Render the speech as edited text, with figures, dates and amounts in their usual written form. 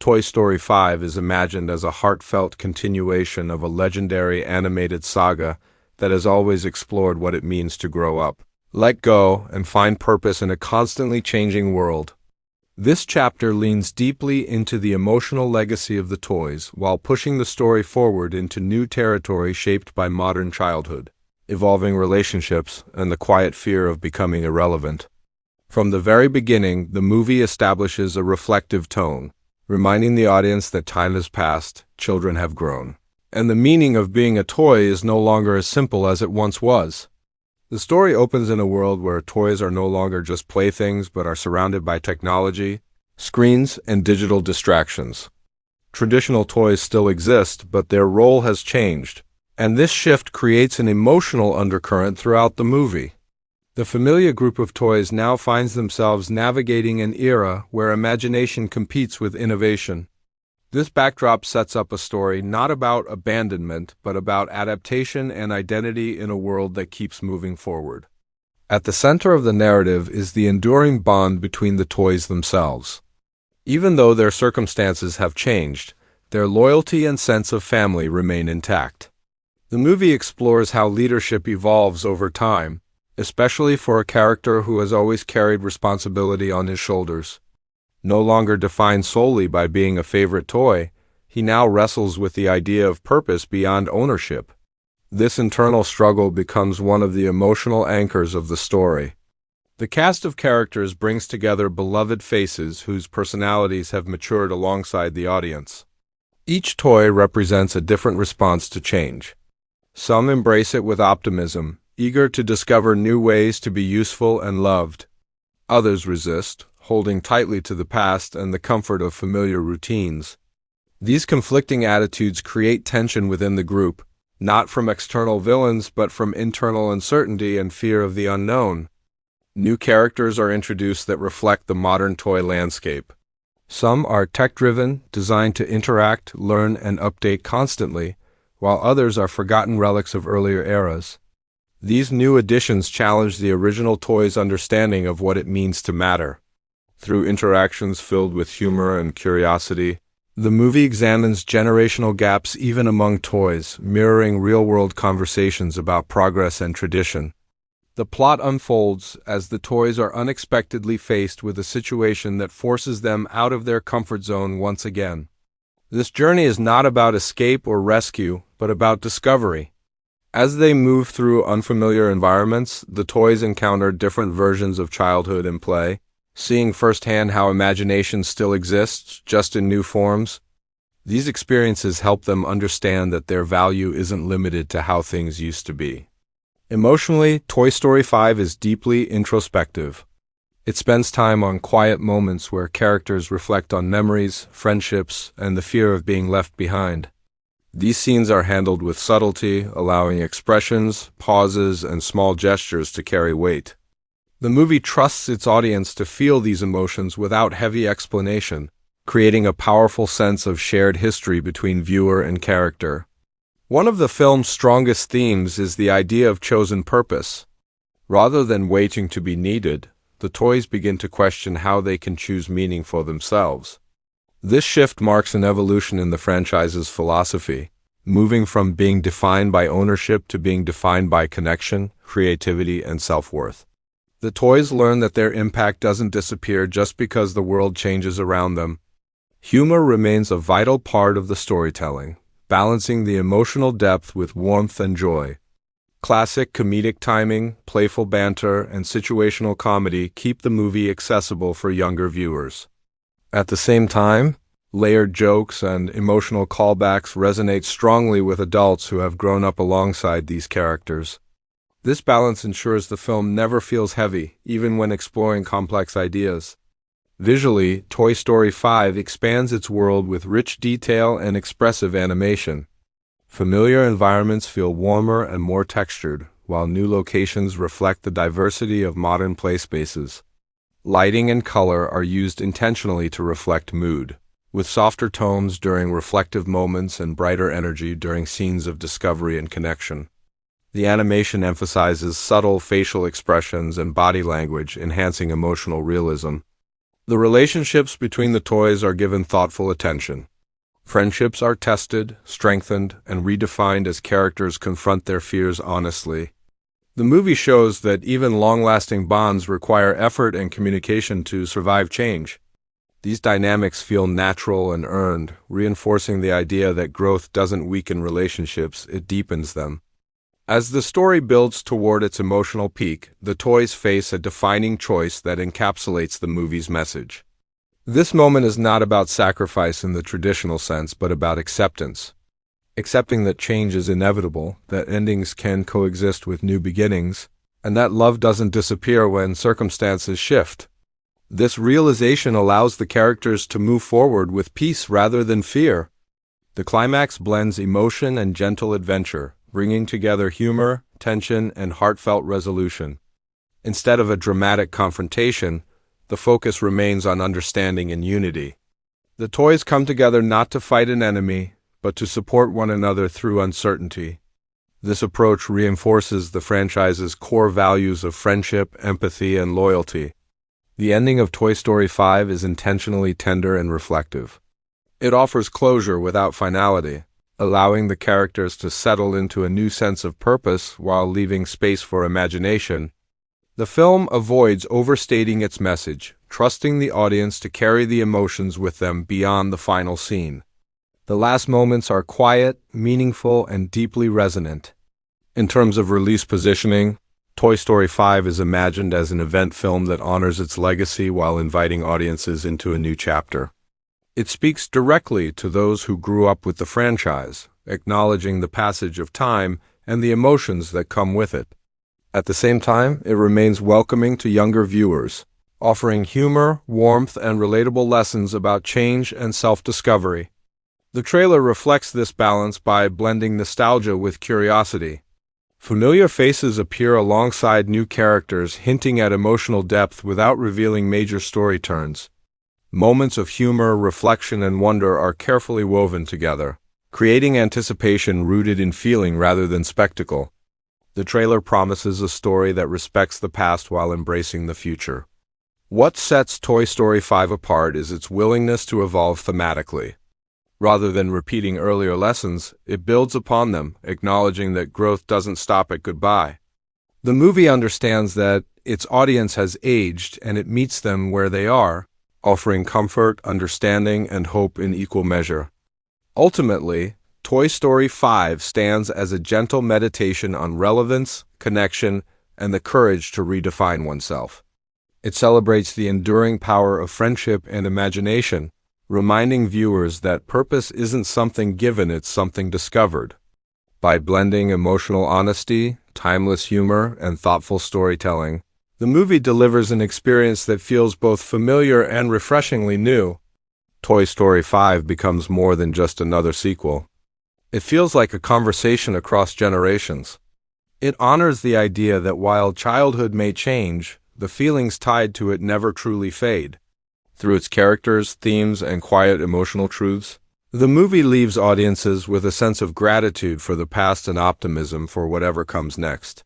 Toy Story 5 is imagined as a heartfelt continuation of a legendary animated saga that has always explored what it means to grow up, let go, and find purpose in a constantly changing world. This chapter leans deeply into the emotional legacy of the toys while pushing the story forward into new territory shaped by modern childhood, evolving relationships, and the quiet fear of becoming irrelevant. From the very beginning, the movie establishes a reflective tone, reminding the audience that time has passed, children have grown, and the meaning of being a toy is no longer as simple as it once was. The story opens in a world where toys are no longer just playthings but are surrounded by technology, screens, and digital distractions. Traditional toys still exist, but their role has changed, and this shift creates an emotional undercurrent throughout the movie. The familiar group of toys now finds themselves navigating an era where imagination competes with innovation. This backdrop sets up a story not about abandonment, but about adaptation and identity in a world that keeps moving forward. At the center of the narrative is the enduring bond between the toys themselves. Even though their circumstances have changed, their loyalty and sense of family remain intact. The movie explores how leadership evolves over time, especially for a character who has always carried responsibility on his shoulders. No longer defined solely by being a favorite toy, he now wrestles with the idea of purpose beyond ownership. This internal struggle becomes one of the emotional anchors of the story. The cast of characters brings together beloved faces whose personalities have matured alongside the audience. Each toy represents a different response to change. Some embrace it with optimism, eager to discover new ways to be useful and loved. Others resist, holding tightly to the past and the comfort of familiar routines. These conflicting attitudes create tension within the group, not from external villains but from internal uncertainty and fear of the unknown. New characters are introduced that reflect the modern toy landscape. Some are tech-driven, designed to interact, learn, and update constantly, while others are forgotten relics of earlier eras. These new additions challenge the original toy's understanding of what it means to matter. Through interactions filled with humor and curiosity, the movie examines generational gaps even among toys, mirroring real-world conversations about progress and tradition. The plot unfolds as the toys are unexpectedly faced with a situation that forces them out of their comfort zone once again. This journey is not about escape or rescue, but about discovery. As they move through unfamiliar environments, the toys encounter different versions of childhood in play, seeing firsthand how imagination still exists, just in new forms. These experiences help them understand that their value isn't limited to how things used to be. Emotionally, Toy Story 5 is deeply introspective. It spends time on quiet moments where characters reflect on memories, friendships, and the fear of being left behind. These scenes are handled with subtlety, allowing expressions, pauses, and small gestures to carry weight. The movie trusts its audience to feel these emotions without heavy explanation, creating a powerful sense of shared history between viewer and character. One of the film's strongest themes is the idea of chosen purpose. Rather than waiting to be needed, the toys begin to question how they can choose meaning for themselves. This shift marks an evolution in the franchise's philosophy, moving from being defined by ownership to being defined by connection, creativity, and self-worth. The toys learn that their impact doesn't disappear just because the world changes around them. Humor remains a vital part of the storytelling, balancing the emotional depth with warmth and joy. Classic comedic timing, playful banter, and situational comedy keep the movie accessible for younger viewers. At the same time, layered jokes and emotional callbacks resonate strongly with adults who have grown up alongside these characters. This balance ensures the film never feels heavy, even when exploring complex ideas. Visually, Toy Story 5 expands its world with rich detail and expressive animation. Familiar environments feel warmer and more textured, while new locations reflect the diversity of modern play spaces. Lighting and color are used intentionally to reflect mood, with softer tones during reflective moments and brighter energy during scenes of discovery and connection. The animation emphasizes subtle facial expressions and body language, enhancing emotional realism. The relationships between the toys are given thoughtful attention. Friendships are tested, strengthened, and redefined as characters confront their fears honestly. The movie shows that even long-lasting bonds require effort and communication to survive change. These dynamics feel natural and earned, reinforcing the idea that growth doesn't weaken relationships, it deepens them. As the story builds toward its emotional peak, the toys face a defining choice that encapsulates the movie's message. This moment is not about sacrifice in the traditional sense, but about acceptance. Accepting that change is inevitable, that endings can coexist with new beginnings, and that love doesn't disappear when circumstances shift. This realization allows the characters to move forward with peace rather than fear. The climax blends emotion and gentle adventure, bringing together humor, tension, and heartfelt resolution. Instead of a dramatic confrontation, the focus remains on understanding and unity. The toys come together not to fight an enemy, but to support one another through uncertainty. This approach reinforces the franchise's core values of friendship, empathy, and loyalty. The ending of Toy Story 5 is intentionally tender and reflective. It offers closure without finality, allowing the characters to settle into a new sense of purpose while leaving space for imagination. The film avoids overstating its message, trusting the audience to carry the emotions with them beyond the final scene. The last moments are quiet, meaningful, and deeply resonant. In terms of release positioning, Toy Story 5 is imagined as an event film that honors its legacy while inviting audiences into a new chapter. It speaks directly to those who grew up with the franchise, acknowledging the passage of time and the emotions that come with it. At the same time, it remains welcoming to younger viewers, offering humor, warmth, and relatable lessons about change and self-discovery. The trailer reflects this balance by blending nostalgia with curiosity. Familiar faces appear alongside new characters, hinting at emotional depth without revealing major story turns. Moments of humor, reflection, and wonder are carefully woven together, creating anticipation rooted in feeling rather than spectacle. The trailer promises a story that respects the past while embracing the future. What sets Toy Story 5 apart is its willingness to evolve thematically. Rather than repeating earlier lessons, it builds upon them, acknowledging that growth doesn't stop at goodbye. The movie understands that its audience has aged and it meets them where they are, offering comfort, understanding, and hope in equal measure. Ultimately, Toy Story 5 stands as a gentle meditation on relevance, connection, and the courage to redefine oneself. It celebrates the enduring power of friendship and imagination, reminding viewers that purpose isn't something given, it's something discovered. By blending emotional honesty, timeless humor, and thoughtful storytelling, the movie delivers an experience that feels both familiar and refreshingly new. Toy Story 5 becomes more than just another sequel. It feels like a conversation across generations. It honors the idea that while childhood may change, the feelings tied to it never truly fade. Through its characters, themes, and quiet emotional truths, the movie leaves audiences with a sense of gratitude for the past and optimism for whatever comes next.